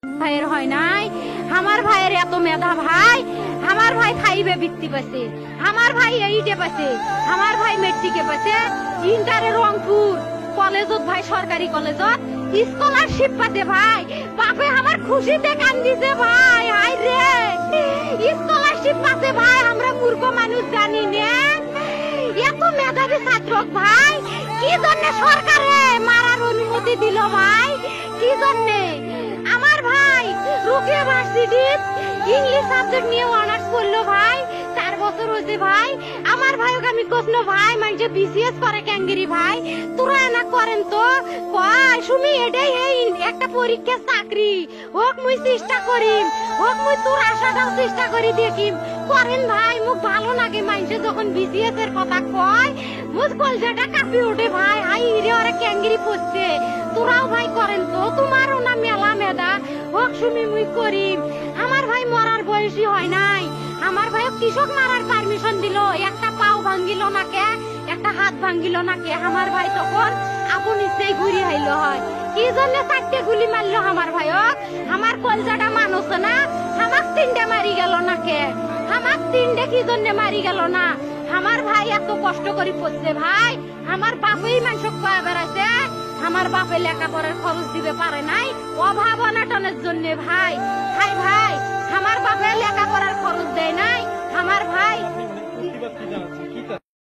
ভাইয়ের হয় নাই, আমার ভাইয়ের এত মেধা ভাই, আমার ভাই খাইবে বৃত্তি পাচ্ছে, আমার ভাই এইটে পাচ্ছে, আমার ভাই মেট্রিকে পাচ্ছে, ইন্টারে রংপুর কলেজত ভাই সরকারি কলেজত স্কলারশিপ পাতে ভাই, বাপে আমার খুশিতে কান্দিছে ভাই, হাই রে স্কলারশিপ পাতে ভাই, আমরা মূর্খ মানুষ জানি না এত মেধাবী ছাত্র ভাই, কি জন্য সরকারে মারার অনুমতি দিল ভাই, কি জন্য? আমার ভাই রুকিয়া ভার্সিটির ইংলিশ সাবজেক্ট নিয়ে অনার্স করলো ভাই, 4 বছর হয়েছে ভাই, আমার ভাইকে আমি কষ্ট ভাই মানে বিসিএস করে ক্যাঙ্গেরি ভাই, তোরা না করেন তো কয় সুমি এটাই একটা পরীক্ষা চাকরি হোক মুই চেষ্টা করিম, হোক মুই তোর আশাটাও চেষ্টা করি দেখিম, করেন ভাই মুখ ভালো লাগে মানুষে যখন বিসিএস এর কথা কয়, মুখ কলজাটা কাঁপি ওঠে ভাই, হাই রে ওরা ক্যাঙ্গেরি পড়ছে, তোরাও ভাই করেন তো, তোমারও না মেলা মেধা, হোক সুমি মুই করিম। আমার ভাই মরার বয়সী হয় নাই, আমার ভাই কৃষক মারার পারমিশন দিল, একটা পাও ভাঙ্গিল না কে, একটা হাত ভাঙ্গিল না কে, আমার ভাই তখন আপন ইচ্ছেই ঘুরি হাইলো হয়, কি জন্য 4টে গুলি মারলো আমার ভাইক, আমার কলজাটা মানুষ না, আমার 3টে মারি গেল না কে, আমার 3টে কি জন্য মারি গেল না, আমার ভাই এত কষ্ট করে পড়ছে ভাই, আমার বাপেই মানুষ কয়ে বেড়াইছে, আমার বাপে লেখাপড়ার খরচ দিতে পারে নাই, অভাব অনাটনের জন্য ভাই, ভাই ভাই আমার বাপে লেখাপড়ার খরচ দেয় নাই, আমার ভাই